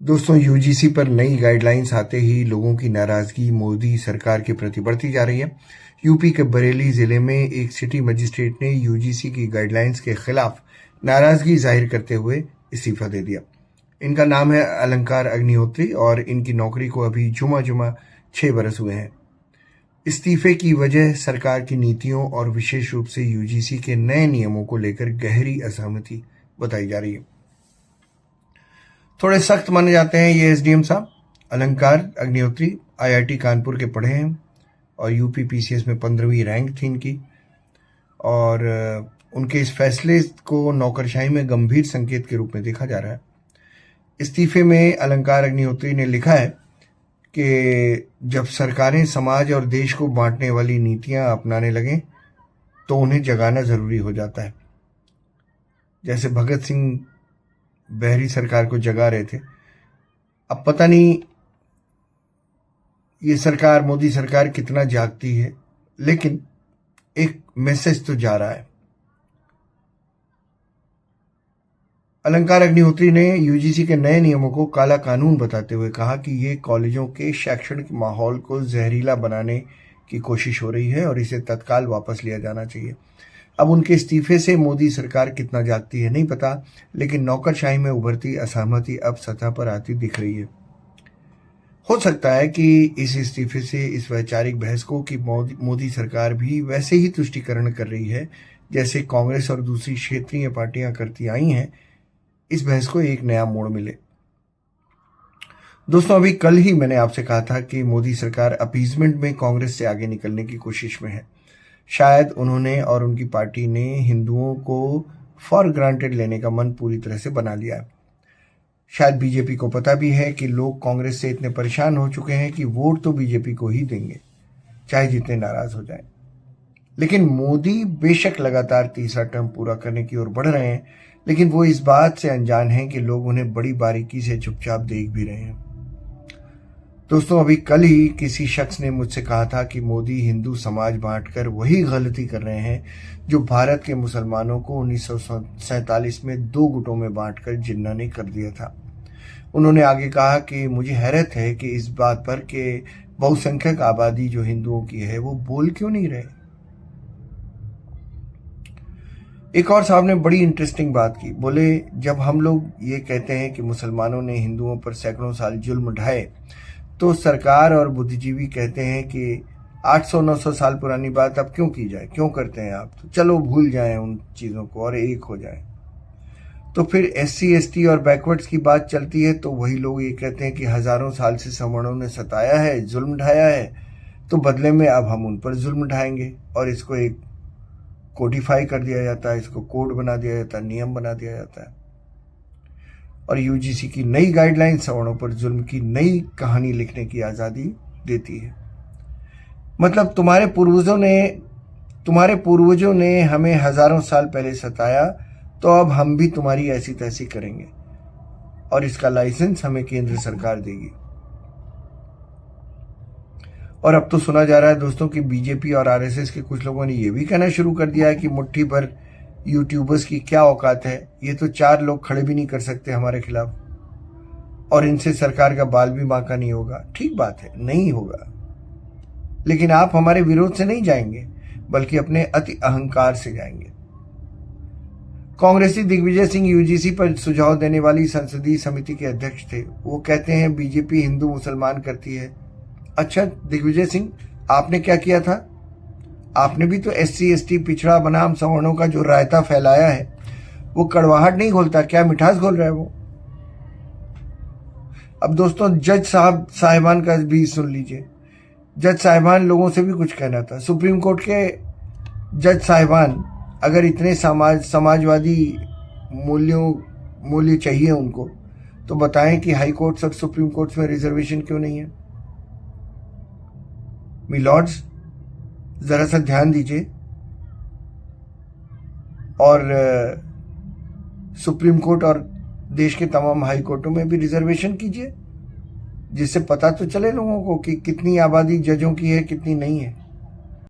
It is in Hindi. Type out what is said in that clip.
दोस्तों, यूजीसी पर नई गाइडलाइंस आते ही लोगों की नाराजगी मोदी सरकार के प्रति बढ़ती जा रही है। यूपी के बरेली जिले में एक सिटी मजिस्ट्रेट ने यूजीसी की गाइडलाइंस के खिलाफ नाराजगी जाहिर करते हुए इस्तीफा दे दिया। इनका नाम है अलंकार अग्निहोत्री और इनकी नौकरी को अभी जुमा जुमा 6 बरस हुए हैं। इस्तीफे की वजह सरकार की नीतियों और विशेष रूप से यूजीसी के नए नियमों को लेकर गहरी असहमति बताई जा रही है। थोड़े सख्त माने जाते हैं ये एसडीएम साहब। अलंकार अग्निहोत्री आईआईटी कानपुर के पढ़े हैं और यूपी पीसीएस में 15वीं रैंक थी इनकी। और उनके इस फैसले को नौकरशाही में गंभीर संकेत के रूप में देखा जा रहा है। इस्तीफे में अलंकार अग्निहोत्री ने लिखा है कि जब सरकारें समाज और देश को बांटने वाली नीतियां अपनाने लगें तो उन्हें जगाना जरूरी हो जाता है। जैसे भगत सिंह बहरी सरकार को जगा रहे थे। अब पता नहीं ये सरकार, मोदी सरकार कितना जागती है, लेकिन एक मैसेज तो जा रहा है। अलंकार अग्निहोत्री ने यूजीसी के नए नियमों को काला कानून बताते हुए कहा कि ये कॉलेजों के शैक्षणिक माहौल को जहरीला बनाने की कोशिश हो रही है और इसे तत्काल वापस लिया जाना चाहिए। अब उनके इस्तीफे से मोदी सरकार कितना जागती है नहीं पता, लेकिन नौकरशाही में उभरती असहमति अब सतह पर आती दिख रही है। हो सकता है कि इस इस्तीफे से इस वैचारिक बहस को कि मोदी सरकार भी वैसे ही तुष्टीकरण कर रही है जैसे कांग्रेस और दूसरी क्षेत्रीय पार्टियां करती आई हैं, इस बहस को एक नया मोड़ मिले। दोस्तों, अभी कल ही मैंने आपसे कहा था कि मोदी सरकार अपीजमेंट में कांग्रेस से आगे निकलने की कोशिश में है। शायद उन्होंने और उनकी पार्टी ने हिंदुओं को फॉर ग्रांटेड लेने का मन पूरी तरह से बना लिया है। शायद बीजेपी को पता भी है कि लोग कांग्रेस से इतने परेशान हो चुके हैं कि वोट तो बीजेपी को ही देंगे, चाहे जितने नाराज हो जाएं। लेकिन मोदी बेशक लगातार तीसरा टर्म पूरा करने की ओर बढ़ रहे हैं, लेकिन वो इस बात से अनजान हैं कि लोग उन्हें बड़ी बारीकी से चुपचाप देख भी रहे हैं। दोस्तों, अभी कल ही किसी शख्स ने मुझसे कहा था कि मोदी हिंदू समाज बांटकर वही गलती कर रहे हैं जो भारत के मुसलमानों को 1947 में 2 गुटों में बांटकर जिन्ना ने कर दिया था। उन्होंने आगे कहा कि मुझे हैरत है कि इस बात पर कि बहुसंख्यक आबादी जो हिंदुओं की है वो बोल क्यों नहीं रहे। एक और साहब ने बड़ी इंटरेस्टिंग बात की। बोले, जब हम लोग ये कहते हैं कि मुसलमानों ने हिंदुओं पर सैकड़ों साल जुल्म ढाए, तो सरकार और बुद्धिजीवी कहते हैं कि 800-900 साल पुरानी बात अब क्यों की जाए, क्यों करते हैं आप, तो चलो भूल जाएं उन चीज़ों को और एक हो जाएं। तो फिर एससी एसटी और बैकवर्ड्स की बात चलती है तो वही लोग ये कहते हैं कि हजारों साल से सवर्णों ने सताया है, जुल्म ढाया है, तो बदले में अब हम उन पर जुल्म ढाएंगे और इसको एक कोडिफाई कर दिया जाता है, इसको कोड बना दिया जाता है, नियम बना दिया जाता है। और यूजीसी की नई गाइडलाइन सवर्णों पर जुल्म की नई कहानी लिखने की आज़ादी देती है। मतलब तुम्हारे पूर्वजों ने हमें हजारों साल पहले सताया, तो अब हम भी तुम्हारी ऐसी तैसी करेंगे और इसका लाइसेंस हमें केंद्र सरकार देगी। और अब तो सुना जा रहा है दोस्तों कि बीजेपी और आरएसएस के कुछ लोगों ने यह भी कहना शुरू कर दिया है कि मुट्ठी भर यूट्यूबर्स की क्या औकात है, ये तो 4 लोग खड़े भी नहीं कर सकते हमारे खिलाफ और इनसे सरकार का बाल भी बांका नहीं होगा। ठीक बात है, नहीं होगा, लेकिन आप हमारे विरोध से नहीं जाएंगे बल्कि अपने अति अहंकार से जाएंगे। कांग्रेसी दिग्विजय सिंह यूजीसी पर सुझाव देने वाली संसदीय समिति के अध्यक्ष थे। वो कहते हैं बीजेपी हिंदू मुसलमान करती है। अच्छा दिग्विजय सिंह, आपने क्या किया था? आपने भी तो एससी एसटी पिछड़ा बनाम सवर्णों का जो रायता फैलाया है वो कड़वाहट नहीं घोलता, क्या मिठास घोल रहा है वो। अब दोस्तों, जज साहिबान का भी सुन लीजिए। जज साहिबान लोगों से भी कुछ कहना था। सुप्रीम कोर्ट के जज साहिबान अगर इतने समाजवादी मूल्य चाहिए उनको, तो बताएं कि हाई कोर्ट्स और सुप्रीम कोर्ट्स में रिजर्वेशन क्यों नहीं है। मिलॉर्ड्स, जरा सा ध्यान दीजिए और सुप्रीम कोर्ट और देश के तमाम हाई कोर्टों में भी रिजर्वेशन कीजिए, जिससे पता तो चले लोगों को कि कितनी आबादी जजों की है, कितनी नहीं है।